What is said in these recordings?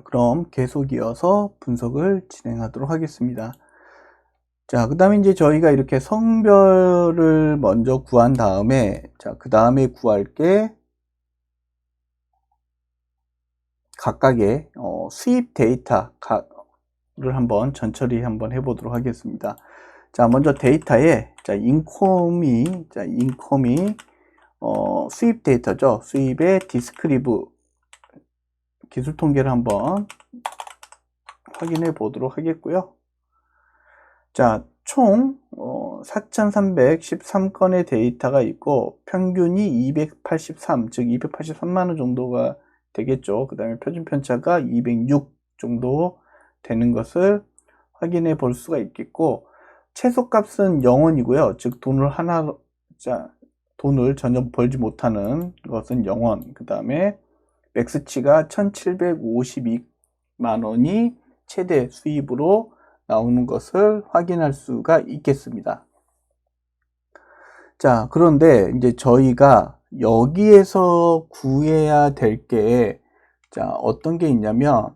그럼 계속 이어서 분석을 진행하도록 하겠습니다. 자, 그 다음에 이제 저희가 이렇게 성별을 먼저 구한 다음에, 자, 그 다음에 구할 게 각각의 수입 데이터를 한번 전처리 한번 해보도록 하겠습니다. 자, 먼저 데이터에, 자, 인컴이 수입 데이터죠. 수입의 디스크리브 기술 통계를 한번 확인해 보도록 하겠고요. 자, 총 4,313건의 데이터가 있고 평균이 283, 즉 283만원 정도가 되겠죠. 그 다음에 표준 편차가 206 정도 되는 것을 확인해 볼 수가 있겠고, 최소값은 0원이고요. 즉 돈을 전혀 벌지 못하는 것은 0원. 그 다음에 맥스치가 1,752만원이 최대 수입으로 나오는 것을 확인할 수가 있겠습니다. 자, 그런데 이제 저희가 여기에서 구해야 될 게, 자, 어떤 게 있냐면,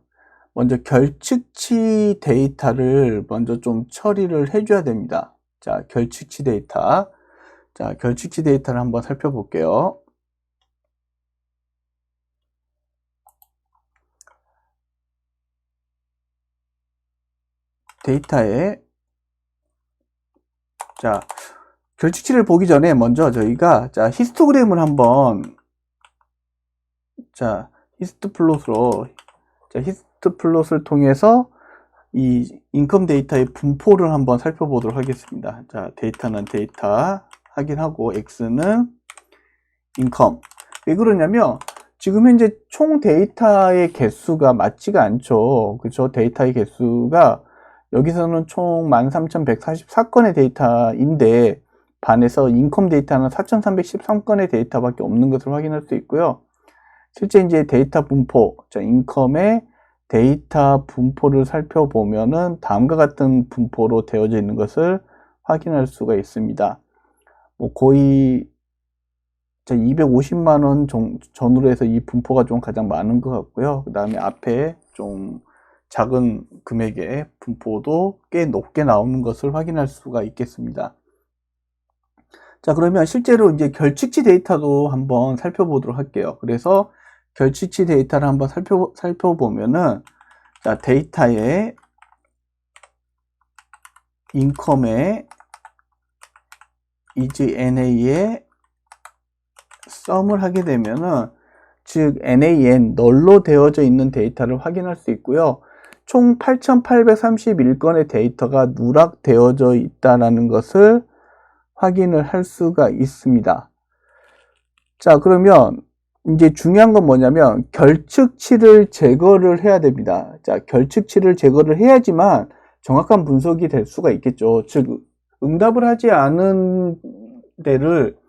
먼저 결측치 데이터를 먼저 좀 처리를 해줘야 됩니다. 자, 결측치 데이터. 자, 결측치 데이터를 한번 살펴볼게요. 데이터에, 자, 결측치를 보기 전에 먼저 저희가, 자, 히스토그램을 한번, 자, 히스트플롯을 통해서 이 인컴 데이터의 분포를 한번 살펴보도록 하겠습니다. 자, 데이터는 데이터 확인하고 X는 인컴. 왜 그러냐면 지금 현재 총 데이터의 개수가 맞지가 않죠. 그렇죠? 데이터의 개수가 여기서는 총 13,144건의 데이터인데 반해서 인컴 데이터는 4,313건의 데이터밖에 없는 것을 확인할 수 있고요. 실제 이제 데이터 분포, 자, 인컴의 데이터 분포를 살펴보면은 다음과 같은 분포로 되어져 있는 것을 확인할 수가 있습니다. 뭐 거의 250만원 전후로 해서 이 분포가 좀 가장 많은 것 같고요. 그 다음에 앞에 좀 작은 금액의 분포도 꽤 높게 나오는 것을 확인할 수가 있겠습니다. 자, 그러면 실제로 이제 결측치 데이터도 한번 살펴보도록 할게요. 그래서 결측치 데이터를 한번 살펴보면은, 자, 데이터에 인컴에 isNA에 썸을 하게 되면은, 즉 NaN 널로 되어져 있는 데이터를 확인할 수 있고요. 총 8,831건의 데이터가 누락되어져 있다는 것을 확인을 할 수가 있습니다. 자, 그러면 이제 중요한 건 뭐냐면 결측치를 제거를 해야 됩니다. 자, 결측치를 제거를 해야지만 정확한 분석이 될 수가 있겠죠. 즉 응답을 하지 않은 데를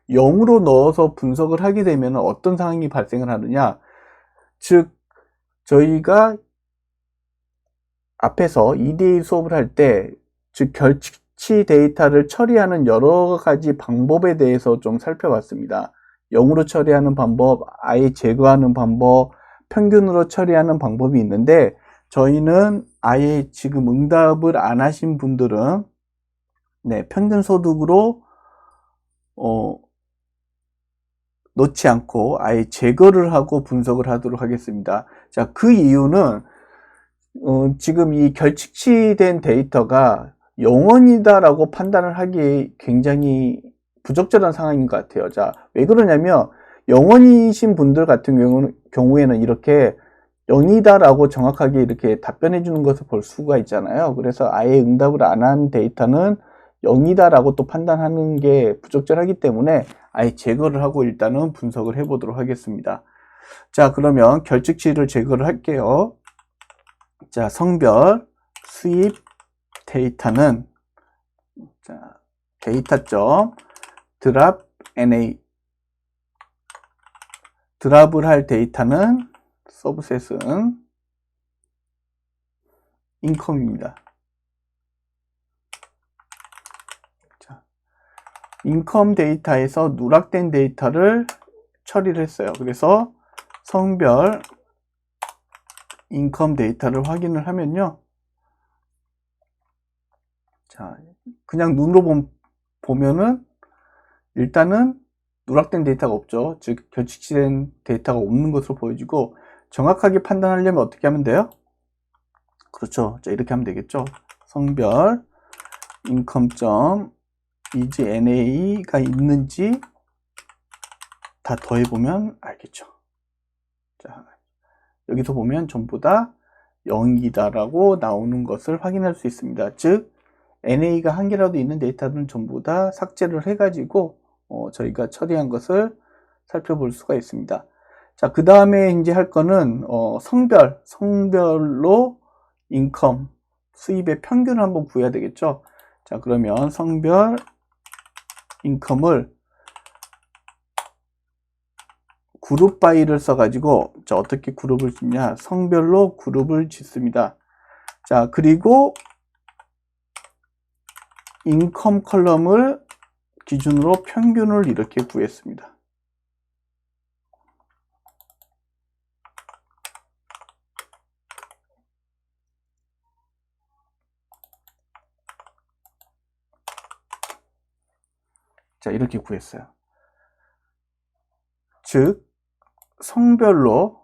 0으로 넣어서 분석을 하게 되면 어떤 상황이 발생을 하느냐, 즉 저희가 앞에서 EDA 수업을 할 때 즉 결측치 데이터를 처리하는 여러 가지 방법에 대해서 좀 살펴봤습니다. 0으로 처리하는 방법, 아예 제거하는 방법, 평균으로 처리하는 방법이 있는데 저희는 아예 지금 응답을 안 하신 분들은 평균 소득으로 넣지 않고 아예 제거를 하고 분석을 하도록 하겠습니다. 자, 그 이유는 지금 이 결측치된 데이터가 0원이다라고 판단을 하기 굉장히 부적절한 상황인 것 같아요. 자, 왜 그러냐면 0원이신 분들 같은 경우에는 이렇게 0이다라고 정확하게 이렇게 답변해 주는 것을 볼 수가 있잖아요. 그래서 아예 응답을 안 한 데이터는 0이다라고 또 판단하는 게 부적절하기 때문에 아예 제거를 하고 일단은 분석을 해 보도록 하겠습니다. 자, 그러면 결측치를 제거를 할게요. 자, 성별 수입 데이터는, 자, 데이터.drop NA, 드랍을 할 데이터는 서브셋은 인컴입니다. 자, 인컴 데이터에서 누락된 데이터를 처리를 했어요. 그래서 성별 인컴 데이터를 확인을 하면요. 자, 그냥 눈으로 보면은 일단은 누락된 데이터가 없죠. 즉 결칙된 데이터가 없는 것으로 보여지고, 정확하게 판단하려면 어떻게 하면 돼요? 그렇죠. 자, 이렇게 하면 되겠죠. 성별 인컴점 is NA가 있는지 다 더해보면 알겠죠. 자, 여기서 보면 전부 다 0이다라고 나오는 것을 확인할 수 있습니다. 즉 NA가 한 개라도 있는 데이터는 전부 다 삭제를 해가지고 저희가 처리한 것을 살펴볼 수가 있습니다. 자, 그 다음에 이제 할 거는 성별로 인컴, 수입의 평균을 한번 구해야 되겠죠. 자, 그러면 성별 인컴을 그룹 바이를 써가지고, 자, 어떻게 그룹을 짓냐? 성별로 그룹을 짓습니다. 자, 그리고 인컴 컬럼을 기준으로 평균을 이렇게 구했습니다. 자, 이렇게 구했어요. 즉 성별로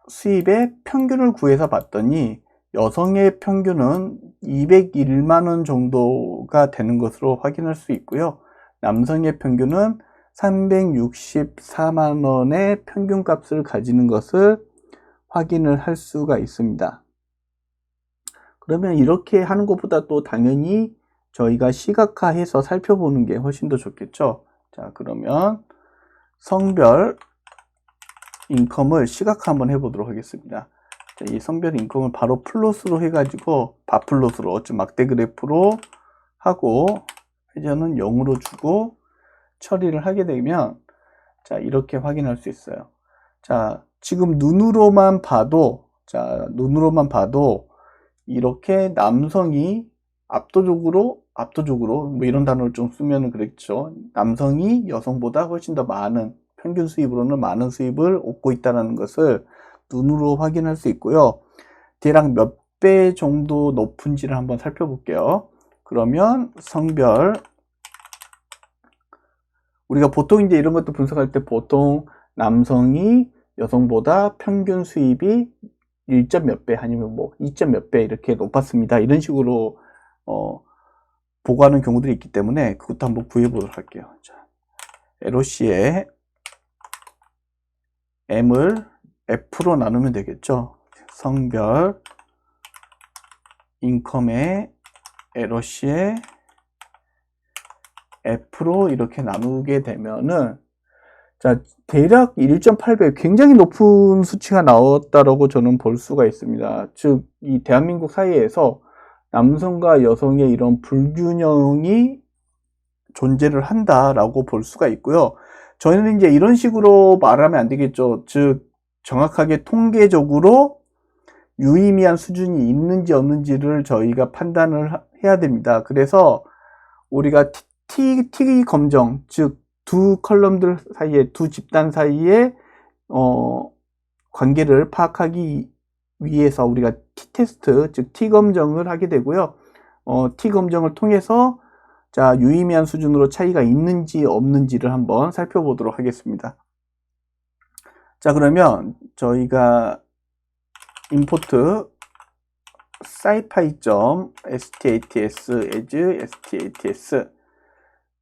수입의 평균을 구해서 봤더니 여성의 평균은 201만 원 정도가 되는 것으로 확인할 수 있고요. 남성의 평균은 364만 원의 평균값을 가지는 것을 확인을 할 수가 있습니다. 그러면 이렇게 하는 것보다 또 당연히 저희가 시각화해서 살펴보는 게 훨씬 더 좋겠죠. 자, 그러면 성별 인컴을 시각화 한번 해보도록 하겠습니다. 자, 이 성별 인컴을 바로 플롯으로 해가지고 바플롯으로 어쩌 막대 그래프로 하고 회전은 0으로 주고 처리를 하게 되면, 자, 이렇게 확인할 수 있어요. 자, 지금 눈으로만 봐도 이렇게 남성이 압도적으로 뭐 이런 단어를 좀 쓰면 그렇죠. 남성이 여성보다 훨씬 더 많은, 평균 수입으로는 많은 수입을 얻고 있다는 것을 눈으로 확인할 수 있고요. 대략 몇 배 정도 높은지를 한번 살펴볼게요. 그러면 성별, 우리가 보통 이제 이런 것도 분석할 때 보통 남성이 여성보다 평균 수입이 1점 몇 배 아니면 뭐 2점 몇 배 이렇게 높았습니다. 이런 식으로 보고하는 경우들이 있기 때문에 그것도 한번 구해보도록 할게요. 자, LOC에 M을 F로 나누면 되겠죠. 성별 인컴의 LOC에 F로 이렇게 나누게 되면은, 자, 대략 1.8배, 굉장히 높은 수치가 나왔다라고 저는 볼 수가 있습니다. 즉, 이 대한민국 사회에서 남성과 여성의 이런 불균형이 존재를 한다라고 볼 수가 있고요. 저희는 이제 이런 식으로 말하면 안 되겠죠. 즉, 정확하게 통계적으로 유의미한 수준이 있는지 없는지를 저희가 판단을 해야 됩니다. 그래서 우리가 T 검정, 즉 두 컬럼들 사이에, 두 집단 사이에 관계를 파악하기 위해서 우리가 T-테스트, 즉 T-검정을 하게 되고요. T-검정을 통해서, 자, 유의미한 수준으로 차이가 있는지 없는지를 한번 살펴보도록 하겠습니다. 자, 그러면 저희가 임포트 scipy.stats as stats,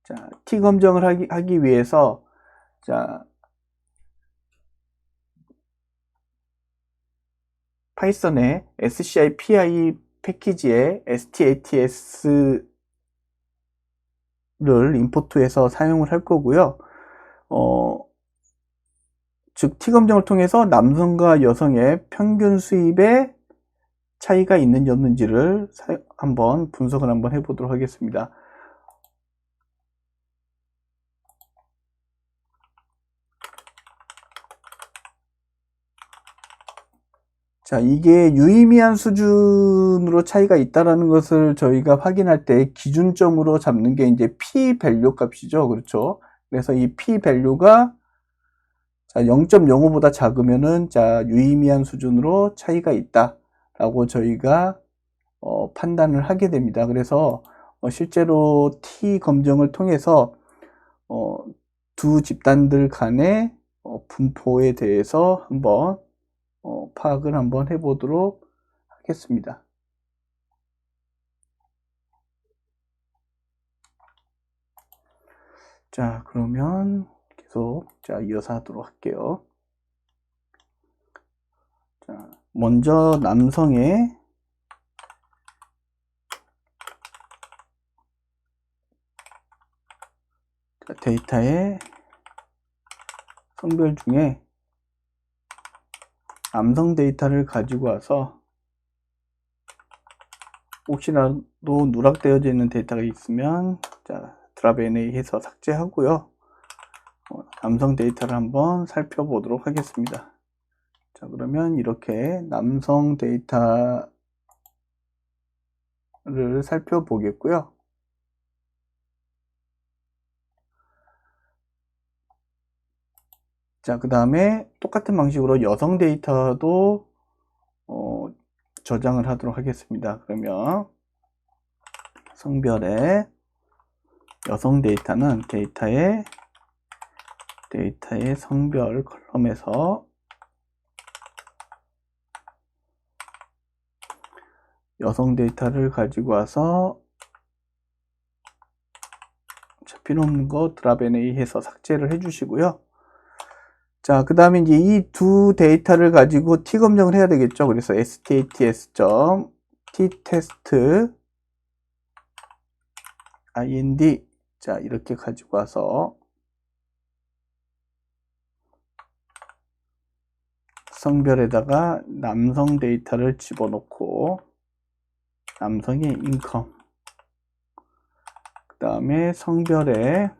자, T 검정을 하기 위해서, 자, 파이썬의 scipy 패키지에 stats를 임포트해서 사용을 할 거고요. 즉 T 검정을 통해서 남성과 여성의 평균 수입의 차이가 있는지 없는지를 한번 분석을 한번 해보도록 하겠습니다. 자, 이게 유의미한 수준으로 차이가 있다라는 것을 저희가 확인할 때 기준점으로 잡는 게 이제 p 밸류 값이죠. 그렇죠? 그래서 이 p 밸류가, 자, 0.05보다 작으면은 자, 유의미한 수준으로 차이가 있다라고 저희가 판단을 하게 됩니다. 그래서 실제로 T 검정을 통해서 두 집단들 간의 분포에 대해서 한번 파악을 한번 해보도록 하겠습니다. 자, 그러면 계속 자, 이어서 하도록 할게요. 자, 먼저 남성의 데이터의 성별 중에 남성 데이터를 가지고 와서 혹시라도 누락되어져 있는 데이터가 있으면 자, 드랍 NA 해서 삭제하고요. 남성 데이터를 한번 살펴보도록 하겠습니다. 자, 그러면 이렇게 남성 데이터를 살펴보겠고요. 자, 그 다음에 똑같은 방식으로 여성 데이터도 저장을 하도록 하겠습니다. 그러면 성별의 여성 데이터는 데이터의 성별 컬럼에서 여성 데이터를 가지고 와서 필요 없는 거 드랍 NA 해서 삭제를 해 주시고요. 자, 그 다음에 이제 이 두 데이터를 가지고 T 검정을 해야 되겠죠. 그래서 stats.test ind 자, 이렇게 가지고 와서 성별에다가 남성 데이터를 집어넣고 남성의 인컴, 그 다음에 성별에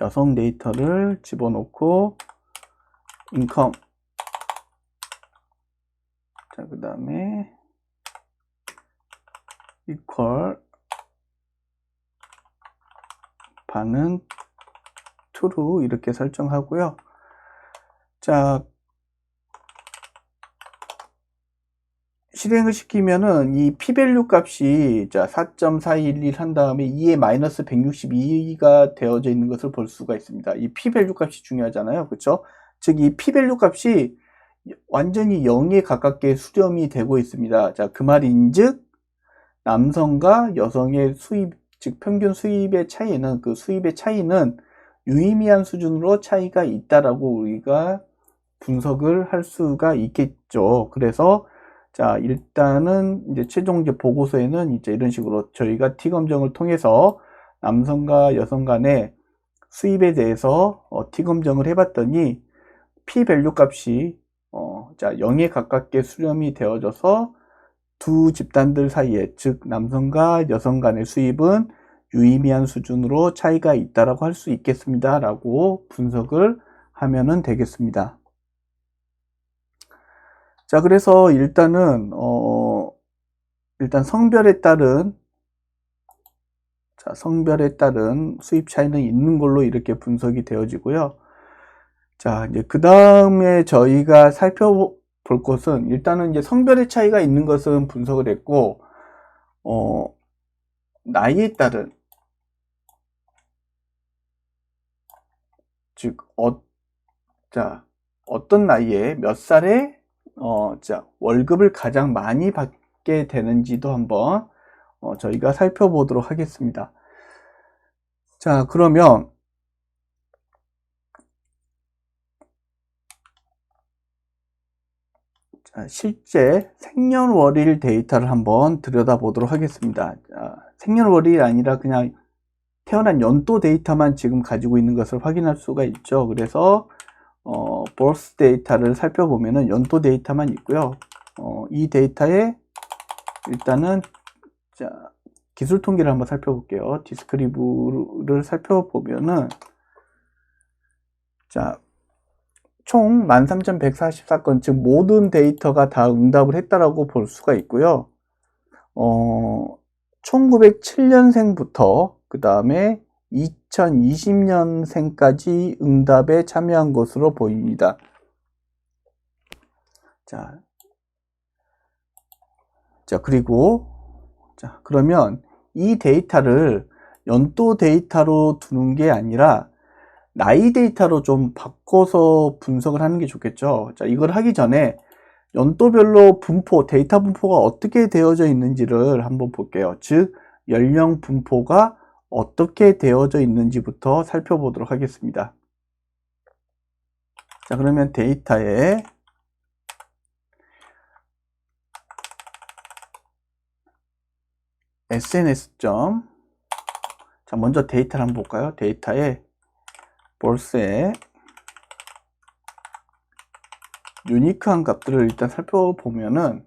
여성 데이터를 집어넣고 인컴, 자, 그 다음에 equal 반은 true 이렇게 설정하고요. 자, 실행을 시키면은 이 p-value 값이 자 4.411 한 다음에 2에 마이너스 162가 되어져 있는 것을 볼 수가 있습니다. 이 p-value 값이 중요하잖아요. 그렇죠? 즉 이 p-value 값이 완전히 0에 가깝게 수렴이 되고 있습니다. 자, 그 말인즉 남성과 여성의 수입, 즉 평균 수입의 차이는 그 수입의 차이는 유의미한 수준으로 차이가 있다라고 우리가 분석을 할 수가 있겠죠. 그래서 자, 일단은 이제 최종 이제 보고서에는 이제 이런 식으로 저희가 T 검정을 통해서 남성과 여성 간의 수입에 대해서 T 검정을 해봤더니 p-value 값이 자 0에 가깝게 수렴이 되어져서 두 집단들 사이에 즉 남성과 여성 간의 수입은 유의미한 수준으로 차이가 있다라고 할 수 있겠습니다. 라고 분석을 하면은 되겠습니다. 자, 그래서 일단은 일단 성별에 따른 수입 차이는 있는 걸로 이렇게 분석이 되어지고요. 자, 이제 그 다음에 저희가 살펴볼 것은 일단은 이제 성별의 차이가 있는 것은 분석을 했고, 나이에 따른, 즉, 어떤 나이에 몇 살에 자, 월급을 가장 많이 받게 되는지도 한번 저희가 살펴보도록 하겠습니다. 자, 그러면 자, 실제 생년월일 데이터를 한번 들여다보도록 하겠습니다. 자, 생년월일이 아니라 그냥 태어난 연도 데이터만 지금 가지고 있는 것을 확인할 수가 있죠. 그래서 birth 데이터를 살펴보면은 연도 데이터만 있고요. 이 데이터에 일단은 자, 기술 통계를 한번 살펴볼게요. 디스크리브를 살펴보면은 자, 총 13,144건, 즉 모든 데이터가 다 응답을 했다라고 볼 수가 있고요. 1907년생부터 그 다음에 2020년생까지 응답에 참여한 것으로 보입니다. 자, 그리고 그러면 이 데이터를 연도 데이터로 두는 게 아니라 나이 데이터로 좀 바꿔서 분석을 하는 게 좋겠죠. 자, 이걸 하기 전에 연도별로 분포, 데이터 분포가 어떻게 되어져 있는지를 한번 볼게요. 즉, 연령 분포가 어떻게 되어져 있는지부터 살펴보도록 하겠습니다. 자, 그러면 데이터에 SNS 점, 자, 먼저 데이터를 한번 볼까요? 데이터에 볼스에 유니크한 값들을 일단 살펴보면은,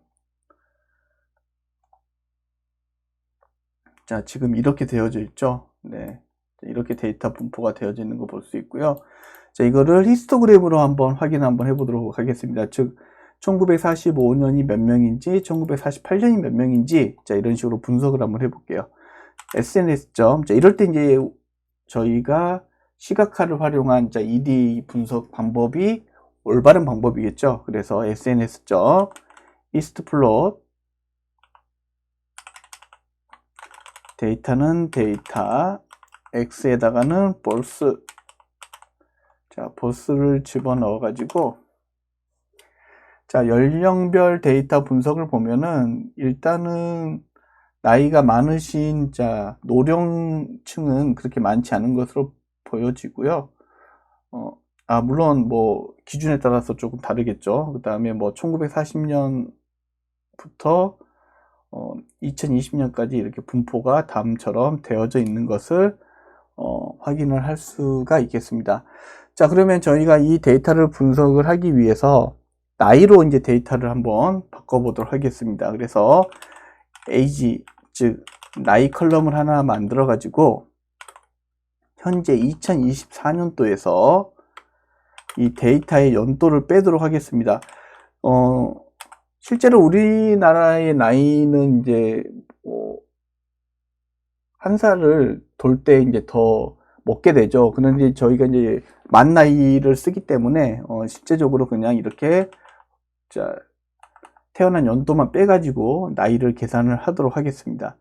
자, 지금 이렇게 되어져 있죠. 네, 이렇게 데이터 분포가 되어져 있는 거 볼 수 있고요. 자, 이거를 히스토그램으로 한번 확인 한번 해보도록 하겠습니다. 즉 1945년이 몇 명인지 1948년이 몇 명인지, 자, 이런 식으로 분석을 한번 해볼게요. SNS 점, 자, 이럴 때 이제 저희가 시각화를 활용한 ED 분석 방법이 올바른 방법이겠죠. 그래서 SNS 점 히스트플롯, 데이터는 데이터, X에다가는 볼스, 자, 볼스를 집어넣어 가지고, 자, 연령별 데이터 분석을 보면은 일단은 나이가 많으신 노령층은 그렇게 많지 않은 것으로 보여지고요. 물론 뭐 기준에 따라서 조금 다르겠죠. 그 다음에 뭐 1940년부터 2020년까지 이렇게 분포가 다음처럼 되어져 있는 것을 확인을 할 수가 있겠습니다. 자, 그러면 저희가 이 데이터를 분석을 하기 위해서 나이로 이제 데이터를 한번 바꿔보도록 하겠습니다. 그래서 age, 즉 나이 컬럼을 하나 만들어 가지고 현재 2024년도에서 이 데이터의 연도를 빼도록 하겠습니다. 실제로 우리나라의 나이는 이제 한 살을 돌 때 이제 더 먹게 되죠. 그런데 저희가 이제 만 나이를 쓰기 때문에 실제적으로 그냥 이렇게 태어난 연도만 빼가지고 나이를 계산을 하도록 하겠습니다.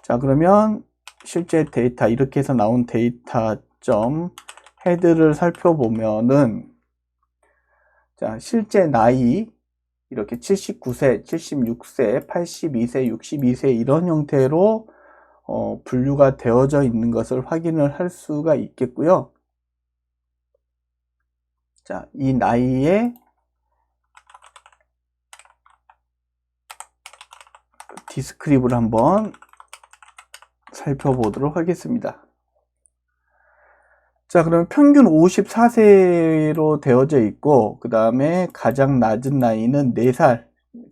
자, 그러면 실제 데이터, 이렇게 해서 나온 데이터 점 헤드를 살펴보면은, 자, 실제 나이 이렇게 79세, 76세, 82세, 62세 이런 형태로 분류가 되어져 있는 것을 확인을 할 수가 있겠고요. 자, 이 나이에 디스크립을 한번 살펴보도록 하겠습니다. 자, 그러면 평균 54세로 되어져 있고, 그 다음에 가장 낮은 나이는 4살,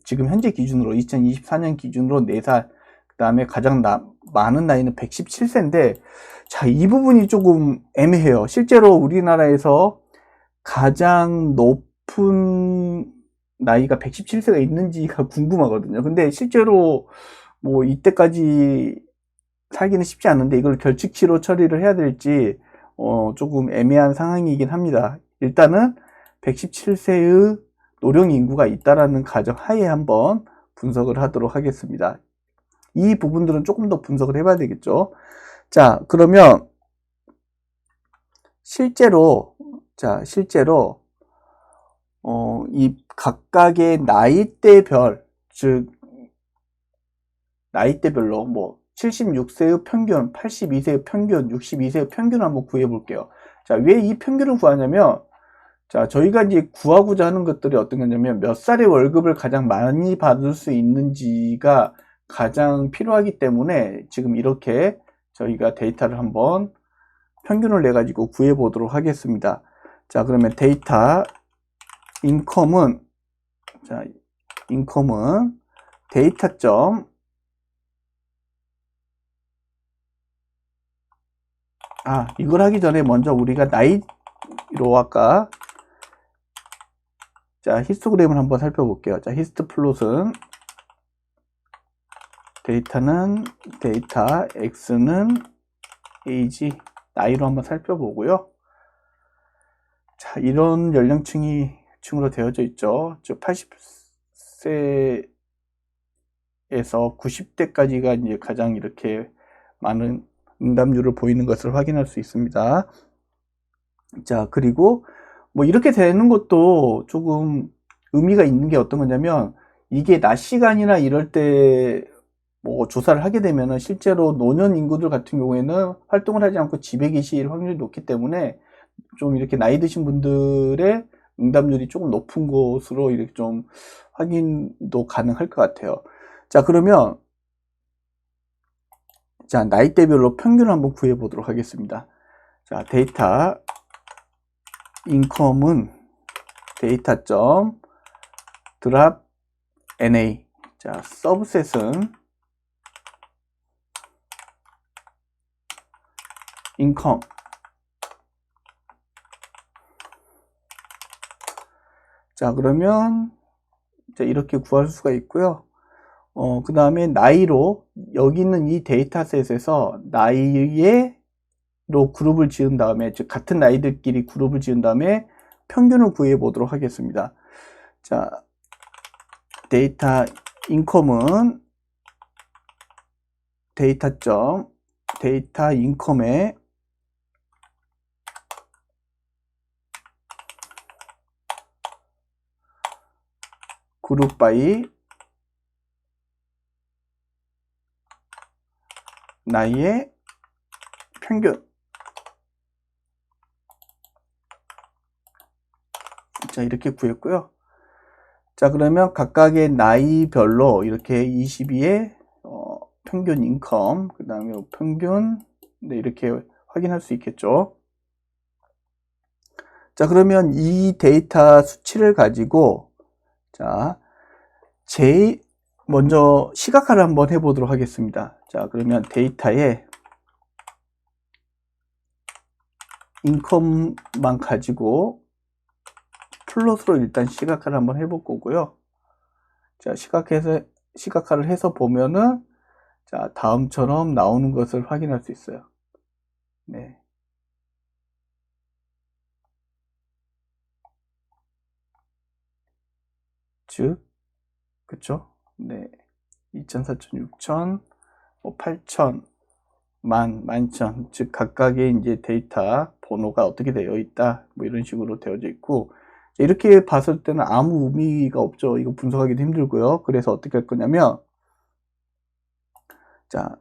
지금 현재 기준으로 2024년 기준으로 4살, 그 다음에 가장 많은 나이는 117세인데, 자, 이 부분이 조금 애매해요. 실제로 우리나라에서 가장 높은 나이가 117세가 있는지가 궁금하거든요. 근데 실제로 뭐 이때까지 살기는 쉽지 않은데 이걸 결칙치로 처리를 해야 될지 조금 애매한 상황이긴 합니다. 일단은 117세의 노령 인구가 있다라는 가정 하에 한번 분석을 하도록 하겠습니다. 이 부분들은 조금 더 분석을 해봐야 되겠죠. 자, 그러면 실제로 이 각각의 나이대별, 즉 나이대별로 뭐 76세의 평균, 82세의 평균, 62세의 평균을 한번 구해 볼게요. 자, 왜 이 평균을 구하냐면, 자, 저희가 이제 구하고자 하는 것들이 어떤 거냐면 몇 살의 월급을 가장 많이 받을 수 있는지가 가장 필요하기 때문에 지금 이렇게 저희가 데이터를 한번 평균을 내 가지고 구해 보도록 하겠습니다. 자, 그러면 데이터 인컴은, 자, 인컴은 데이터.점, 이걸 하기 전에 먼저 우리가 나이로 아까, 자, 히스토그램을 한번 살펴볼게요. 자, 히스트플롯은 데이터는 데이터, X는 age, 나이로 한번 살펴보고요. 자, 이런 연령층으로 되어져 있죠. 즉 80세에서 90대까지가 이제 가장 이렇게 많은 응답률을 보이는 것을 확인할 수 있습니다. 자, 그리고 뭐 이렇게 되는 것도 조금 의미가 있는 게 어떤 거냐면, 이게 낮 시간이나 이럴 때 뭐 조사를 하게 되면은 실제로 노년 인구들 같은 경우에는 활동을 하지 않고 집에 계실 확률이 높기 때문에 좀 이렇게 나이 드신 분들의 응답률이 조금 높은 것으로 이렇게 좀 확인도 가능할 것 같아요. 자, 그러면 자, 나이대별로 평균을 한번 구해 보도록 하겠습니다. 자, 데이터 인컴은 데이터.드랍 NA. 자, 서브셋은 인컴. 자, 그러면 자, 이렇게 구할 수가 있고요. 그 다음에 나이로, 여기 있는 이 데이터셋에서 나이로 그룹을 지은 다음에, 즉 같은 나이들끼리 그룹을 지은 다음에 평균을 구해 보도록 하겠습니다. 자, 데이터 인컴은 데이터 인컴에 그룹 바이 나이의 평균. 자, 이렇게 구했고요. 자, 그러면 각각의 나이별로 이렇게 22의 평균 인컴, 그 다음에 평균, 네, 이렇게 확인할 수 있겠죠. 자, 그러면 이 데이터 수치를 가지고, 자, 먼저 시각화를 한번 해보도록 하겠습니다. 자, 그러면 데이터에 인컴만 가지고 플롯으로 일단 시각화를 한번 해볼 거고요. 자, 시각화를 해서 보면은, 자, 다음처럼 나오는 것을 확인할 수 있어요. 네. 즉, 그쵸? 네. 2,000, 4,000, 6,000, 8,000, 10,000. 즉, 각각의 이제 데이터 번호가 어떻게 되어 있다. 뭐 이런 식으로 되어져 있고, 이렇게 봤을 때는 아무 의미가 없죠. 이거 분석하기도 힘들고요. 그래서 어떻게 할 거냐면, 자,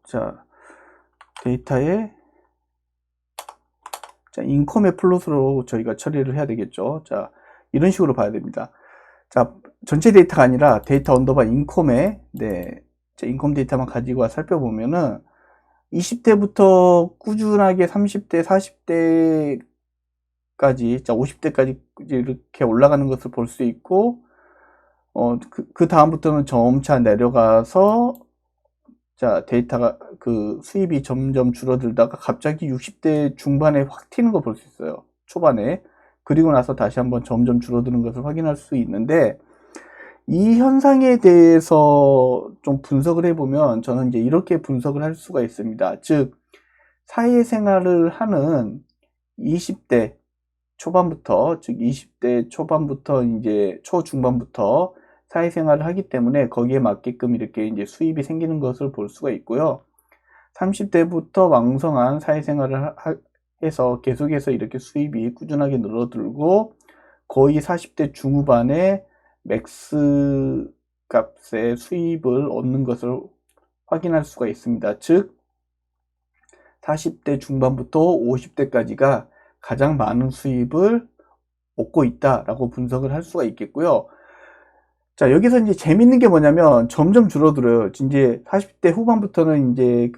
자, 데이터에, 자, 인컴의 플롯으로 저희가 처리를 해야 되겠죠. 자, 이런 식으로 봐야 됩니다. 자, 전체 데이터가 아니라 데이터 언더바 인컴에, 네, 자, 인컴 데이터만 가지고 살펴보면은 20대부터 꾸준하게 30대, 40대까지, 자, 50대까지 이렇게 올라가는 것을 볼 수 있고, 그 다음부터는 점차 내려가서, 자, 데이터가, 수입이 점점 줄어들다가 갑자기 60대 중반에 확 튀는 거 볼 수 있어요. 초반에. 그리고 나서 다시 한번 점점 줄어드는 것을 확인할 수 있는데, 이 현상에 대해서 좀 분석을 해보면 저는 이제 이렇게 분석을 할 수가 있습니다. 즉, 사회생활을 하는 20대 초반부터, 즉 20대 초반부터 이제 초중반부터 사회생활을 하기 때문에 거기에 맞게끔 이렇게 이제 수입이 생기는 것을 볼 수가 있고요. 30대부터 왕성한 사회생활을 해서 계속해서 이렇게 수입이 꾸준하게 늘어들고 거의 40대 중후반에 맥스 값의 수입을 얻는 것을 확인할 수가 있습니다. 즉 40대 중반부터 50대까지가 가장 많은 수입을 얻고 있다라고 분석을 할 수가 있겠고요. 자, 여기서 이제 재밌는 게 뭐냐면 점점 줄어들어요. 이제 40대 후반부터는 이제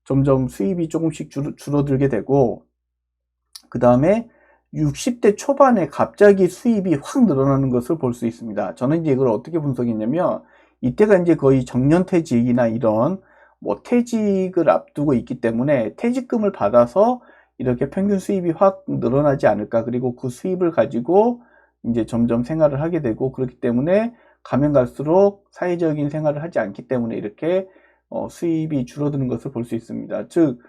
점점 수입이 조금씩 줄어들게 되고, 그 다음에 60대 초반에 갑자기 수입이 확 늘어나는 것을 볼 수 있습니다. 저는 이제 이걸 어떻게 분석했냐면, 이때가 이제 거의 정년퇴직이나 이런 뭐 퇴직을 앞두고 있기 때문에 퇴직금을 받아서 이렇게 평균 수입이 확 늘어나지 않을까. 그리고 그 수입을 가지고 이제 점점 생활을 하게 되고, 그렇기 때문에 가면 갈수록 사회적인 생활을 하지 않기 때문에 이렇게 수입이 줄어드는 것을 볼 수 있습니다. 즉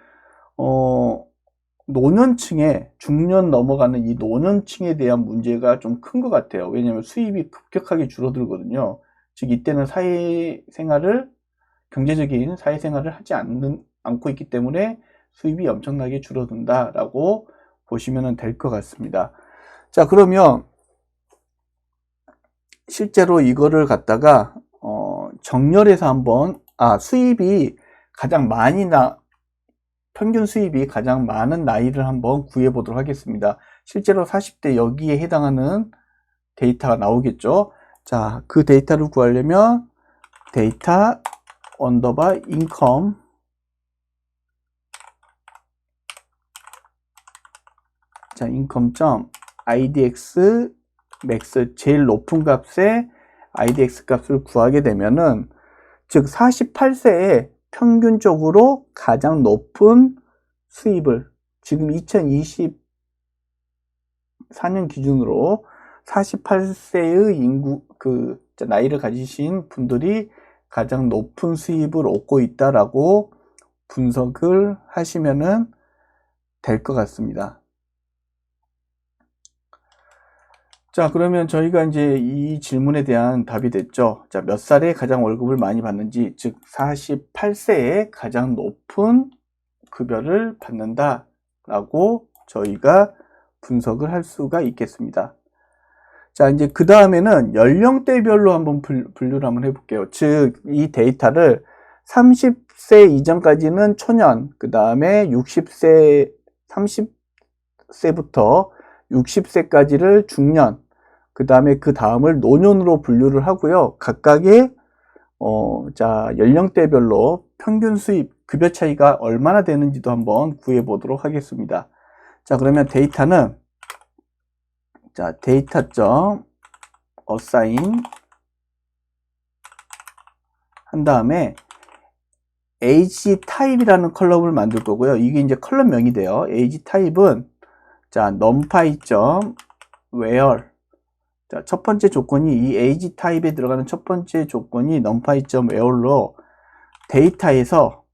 노년층에, 중년 넘어가는 이 노년층에 대한 문제가 좀 큰 것 같아요. 왜냐하면 수입이 급격하게 줄어들거든요. 즉 이때는 경제적인 사회생활을 하지 않고 있기 때문에 수입이 엄청나게 줄어든다라고 보시면 될 것 같습니다. 자, 그러면 실제로 이거를 갖다가 정렬해서 한번 수입이 가장 평균 수입이 가장 많은 나이를 한번 구해 보도록 하겠습니다. 실제로 40대 여기에 해당하는 데이터가 나오겠죠. 자, 그 데이터를 구하려면 데이터 언더바 인컴, 자, 인컴.idx 맥스, 제일 높은 값의 idx 값을 구하게 되면은, 즉 48세에 평균적으로 가장 높은 수입을, 지금 2024년 기준으로 48세의 인구, 나이를 가지신 분들이 가장 높은 수입을 얻고 있다라고 분석을 하시면은 될 것 같습니다. 자, 그러면 저희가 이제 이 질문에 대한 답이 됐죠. 자, 몇 살에 가장 월급을 많이 받는지, 즉 48세에 가장 높은 급여를 받는다라고 저희가 분석을 할 수가 있겠습니다. 자, 이제 그 다음에는 연령대별로 한번 분류를 한번 해볼게요. 즉, 이 데이터를 30세 이전까지는 초년, 그 다음에 30세부터 60세까지를 중년, 그 다음에 그 다음을 노년으로 분류를 하고요. 각각의 자, 연령대별로 평균 수입, 급여 차이가 얼마나 되는지도 한번 구해 보도록 하겠습니다. 자, 그러면 데이터는, 자, data.assign 한 다음에 age type이라는 컬럼을 만들 거고요. 이게 이제 컬럼명이 돼요. age type은, 자, numpy.where, 자, 첫 번째 조건이, 이 age 타입에 들어가는 첫 번째 조건이 numpy.where로 데이터에서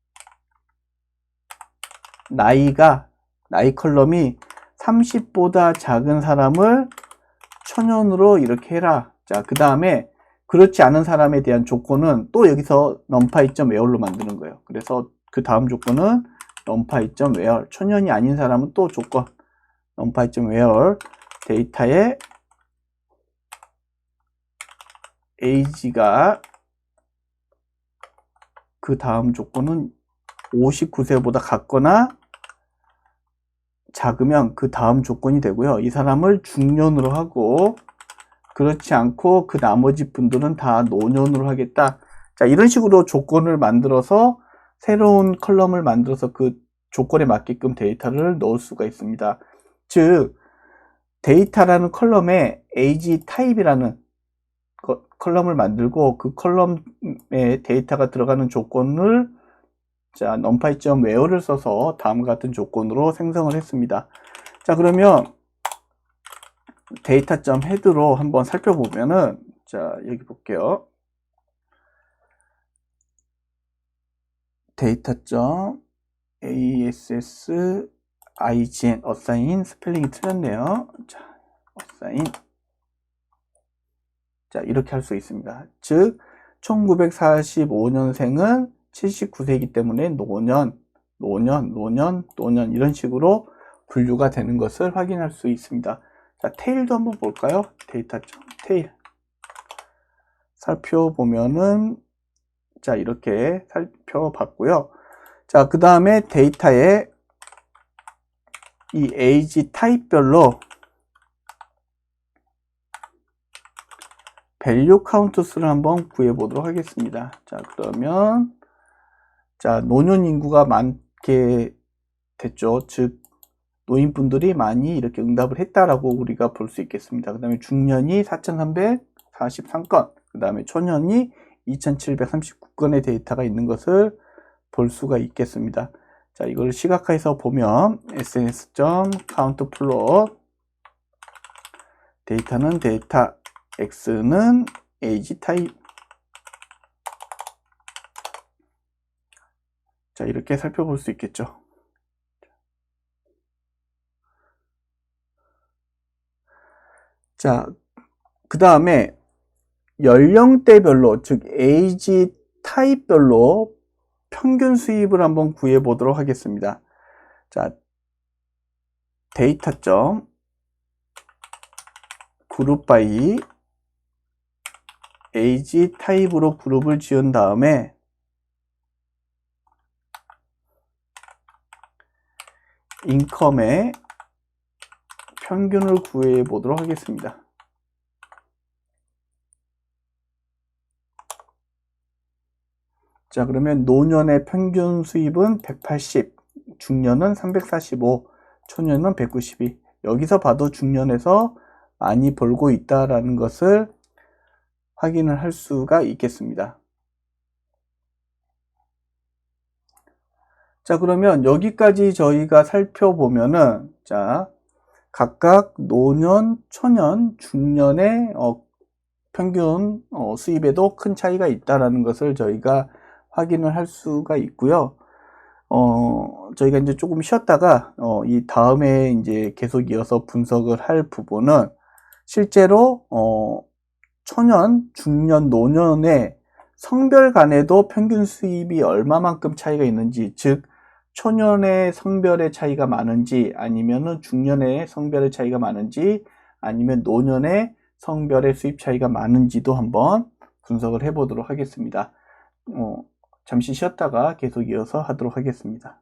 나이 컬럼이 30보다 작은 사람을 천연으로 이렇게 해라. 자, 그 다음에 그렇지 않은 사람에 대한 조건은 또 여기서 numpy.where로 만드는 거예요. 그래서 그 다음 조건은 numpy.where, 천연이 아닌 사람은 또 조건 numpy.where 데이터에 age가 그 다음 조건은 59세보다 같거나 작으면 그 다음 조건이 되고요. 이 사람을 중년으로 하고, 그렇지 않고 그 나머지 분들은 다 노년으로 하겠다. 자, 이런 식으로 조건을 만들어서 새로운 컬럼을 만들어서 그 조건에 맞게끔 데이터를 넣을 수가 있습니다. 즉 데이터라는 컬럼에 age 타입이라는 컬럼을 만들고, 그 컬럼에 데이터가 들어가는 조건을, 자, numpy.where를 써서 다음과 같은 조건으로 생성을 했습니다. 자, 그러면 data.head로 한번 살펴보면은, 자, 여기 볼게요. data.assign, assign 스펠링이 틀렸네요. 자, assign, 자, 이렇게 할 수 있습니다. 즉 1945년생은 79세이기 때문에 노년 이런 식으로 분류가 되는 것을 확인할 수 있습니다. 자, 테일도 한번 볼까요? 데이터.테일 살펴보면은, 자, 이렇게 살펴봤고요. 자, 그 다음에 데이터에 이 age 타입별로 value count수를 한번 구해 보도록 하겠습니다. 자, 그러면, 자, 노년 인구가 많게 됐죠. 즉 노인분들이 많이 이렇게 응답을 했다라고 우리가 볼 수 있겠습니다. 그 다음에 중년이 4,343건, 그 다음에 초년이 2,739건의 데이터가 있는 것을 볼 수가 있겠습니다. 자, 이걸 시각화해서 보면 sns.countplot 데이터는 데이터 x는 age 타입. 자, 이렇게 살펴볼 수 있겠죠. 자, 그 다음에 연령대별로, 즉 age 타입별로 평균 수입을 한번 구해 보도록 하겠습니다. 자, 데이터 그룹 바이 age 타입으로 그룹을 지은 다음에 인컴의 평균을 구해 보도록 하겠습니다. 자, 그러면 노년의 평균 수입은 180, 중년은 345, 초년은 192. 여기서 봐도 중년에서 많이 벌고 있다라는 것을 확인을 할 수가 있겠습니다. 자, 그러면 여기까지 저희가 살펴보면은, 자, 각각 노년, 초년, 중년의 평균 수입에도 큰 차이가 있다라는 것을 저희가 확인을 할 수가 있고요. 저희가 이제 조금 쉬었다가 이 다음에 이제 계속 이어서 분석을 할 부분은 실제로 초년, 중년, 노년의 성별 간에도 평균 수입이 얼마만큼 차이가 있는지, 즉 초년의 성별의 차이가 많은지, 아니면은 중년의 성별의 차이가 많은지, 아니면 노년의 성별의 수입 차이가 많은지도 한번 분석을 해 보도록 하겠습니다. 잠시 쉬었다가 계속 이어서 하도록 하겠습니다.